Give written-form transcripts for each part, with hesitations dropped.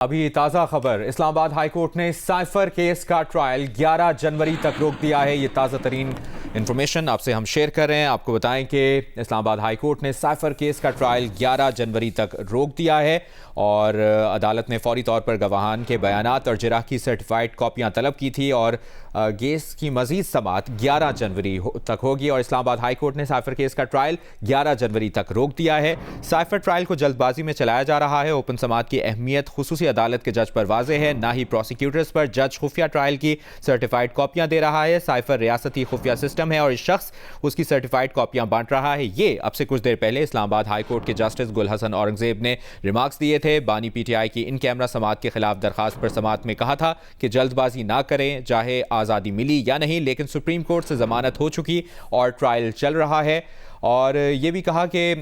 अभी ताज़ा खबर, इस्लामाबाद हाई कोर्ट ने साइफर केस का ट्रायल 11 जनवरी तक रोक दिया है। ये ताज़ा तरीन इन्फॉर्मेशन आपसे हम शेयर कर रहे हैं। आपको बताएं कि इस्लामाबाद हाई कोर्ट ने साइफर केस का ट्रायल 11 जनवरी तक रोक दिया है और अदालत ने फौरी तौर पर गवाहान के बयानात और जिराह की सर्टिफाइड कॉपियाँ तलब की थी और केस की मजीद समात 11 जनवरी तक होगी और इस्लामाबाद हाई कोर्ट ने साइफर केस का ट्रायल 11 जनवरी तक रोक दिया है। साइफर ट्रायल को जल्दबाजी में चलाया जा रहा है। ओपन समात की अहमियत खुसूसी अदालत के जज पर वाजे है, ना ही प्रोसिक्यूटर्स पर। जज खुफिया ट्रायल की सर्टिफाइड कॉपियां दे रहा है। साइफर रियासती खुफिया सिस्टम है और इस शख्स उसकी सर्टिफाइड कॉपियां बांट रहा है। ये अब से कुछ देर पहले इस्लामाबाद हाई कोर्ट के जस्टिस गुल हसन औरंगजेब ने रिमार्क्स दिए थे। बानी पीटीआई की इन कैमरा समात के खिलाफ दरखास्त पर समात में कहा था कि जल्दबाजी ना करें, चाहे आज़ादी मिली या नहीं, लेकिन सुप्रीम कोर्ट से जमानत हो चुकी और ट्रायल चल रहा है। और ये भी कहा कि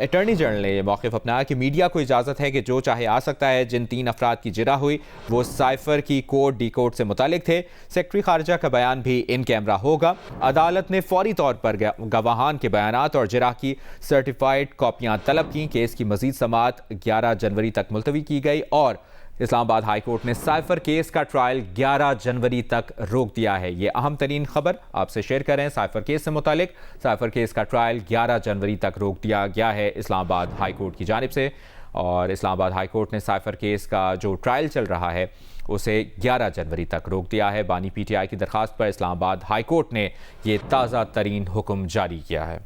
अटॉर्नी जनरल ने यह मौक़िफ़ अपनाया कि मीडिया को इजाज़त है कि जो चाहे आ सकता है। जिन 3 अफराद की जिरा हुई वो साइफर की कोड डी कोड से मुतालिक थे। सेक्रेटरी खारजा का बयान भी इन कैमरा होगा। अदालत ने फौरी तौर पर गवाहान के बयानात और जिरा की सर्टिफाइड कॉपियाँ तलब की। केस की मजीद समात 11 जनवरी तक मुलतवी की गई और इस्लामाबाद हाई कोर्ट ने साइफर केस का ट्रायल 11 जनवरी तक रोक दिया है। ये अहम तरीन खबर आपसे शेयर करें साइफर केस से मुतालिक। साइफर केस का ट्रायल 11 जनवरी तक रोक दिया गया है इस्लामाबाद हाई कोर्ट की जानिब से और इस्लामाबाद हाई कोर्ट ने साइफर केस का जो ट्रायल चल रहा है उसे 11 जनवरी तक रोक दिया है। बानी पीटीआई की दरख्वास्त पर इस्लामाबाद हाई कोर्ट ने ये ताज़ा तरीन हुक्म जारी किया है।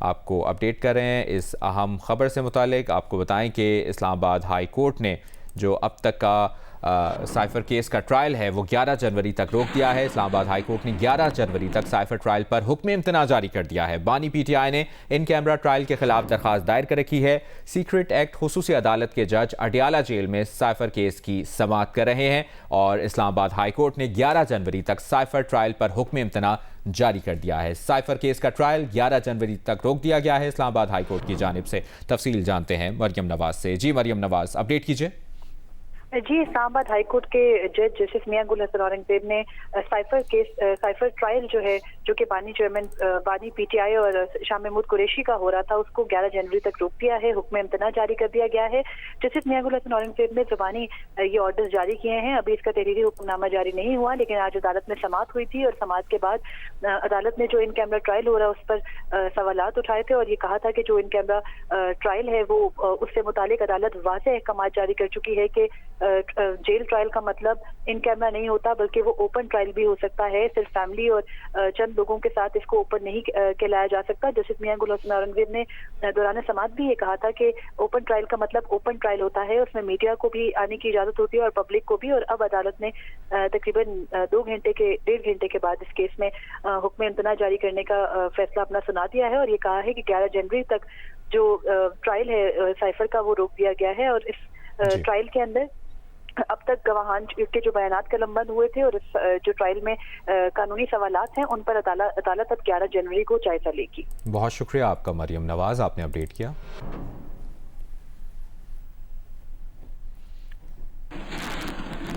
आपको अपडेट करें इस अहम खबर से मुतालिक। आपको बताएं कि इस्लामाबाद हाई कोर्ट ने जो अब तक का साइफर केस का ट्रायल है वो 11 जनवरी तक रोक दिया है। इस्लामाबाद हाई कोर्ट ने 11 जनवरी तक साइफर ट्रायल पर हुक्म इम्तना जारी कर दिया है। बानी पीटीआई ने इन कैमरा ट्रायल के खिलाफ दरखास्त दायर कर रखी है। सीक्रेट एक्ट खुसूसी अदालत के जज अडियाला जेल में साइफर केस की समाअत कर रहे हैं और इस्लामाबाद हाई कोर्ट ने 11 जनवरी तक साइफर ट्रायल पर हुक्म इम्तना जारी कर दिया है। साइफर केस का ट्रायल 11 जनवरी तक रोक दिया गया है इस्लामाबाद हाई कोर्ट की जानिब से। तफसील जानते हैं मरियम नवाज से। जी मरियम नवाज, अपडेट कीजिए। जी, इस्लामाबाद हाई कोर्ट के जज जस्टिस मियां गुल हसन औरंगजेब ने साइफर ट्रायल जो है, जो कि बानी पीटीआई और शाह महमूद कुरैशी का हो रहा था, उसको 11 जनवरी तक रोक दिया है। हुक्म इम्तना जारी कर दिया गया है। जस्टिस मियां गुल हसन औरंगजेब ने जुबानी ये ऑर्डर्स जारी किए हैं। अभी इसका तहरीरी हुक्मनामा जारी नहीं हुआ, लेकिन आज अदालत में समाअत हुई थी और समाअत के बाद अदालत ने जो इन कैमरा ट्रायल हो रहा है उस पर सवालात उठाए थे और ये कहा था कि जो इन कैमरा ट्रायल है वो उससे मुतालिक अदालत वाज़ेह अहकाम जारी कर चुकी है कि जेल ट्रायल का मतलब इन कैमरा नहीं होता, बल्कि वो ओपन ट्रायल भी हो सकता है। सिर्फ फैमिली और चंद लोगों के साथ इसको ओपन नहीं कहलाया जा सकता। जस्टिस मियां गुल हसन औरंगजेब ने दौरान समाअत भी ये कहा था कि ओपन ट्रायल का मतलब ओपन ट्रायल होता है, उसमें मीडिया को भी आने की इजाजत होती है और पब्लिक को भी। और अब अदालत ने तकरीबन 1.5 घंटे के बाद इस केस में हुक्म इम्तना जारी करने का फैसला अपना सुना दिया है और ये कहा है कि 11 जनवरी तक जो ट्रायल है साइफर का वो रोक दिया गया है। और इस ट्रायल के अंदर अब तक गवाहान के जो बयानात कलमबंद हुए थे और इस जो ट्रायल में कानूनी सवालात हैं उन पर अदालत अब 11 जनवरी को जायजा लेगी। बहुत शुक्रिया आपका मरियम नवाज, आपने अपडेट किया।